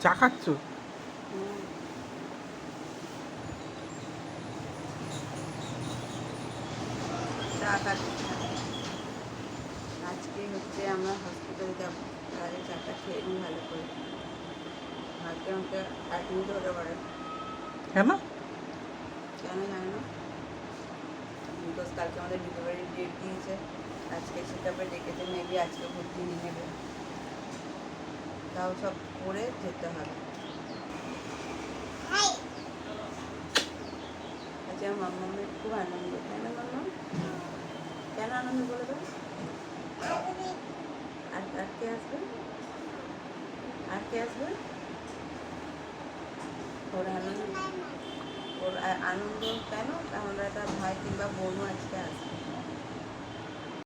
চা খাচ্ছ? চা খাচ্ছি। আজকে হচ্ছে আমরা হসপিটালে যাবো, তাহলে চাটা খেয়ে নিই ভালো করে। ভাগ্যে আমাকে অ্যাডমিট হতে পারে। কেন? কেন জানি না, বিকজ কালকে আমাদের ডেলিভারির ডেট দিয়েছে, আজকে সেটাপে ডেকেছে, মেবি আজকে ভর্তি নিয়ে নেবে, তাও সব করে যেতে হবে। আচ্ছা, মাম্মামের খুব আনন্দ, তাই না মাম্মা? কেন আনন্দ বলে দাও? আর কে আসবে? আর কে আসবে? ওর আনন্দ, ওর আনন্দ কেন? আমরা একটা ভাই কিংবা বোনও আজকে আসবে।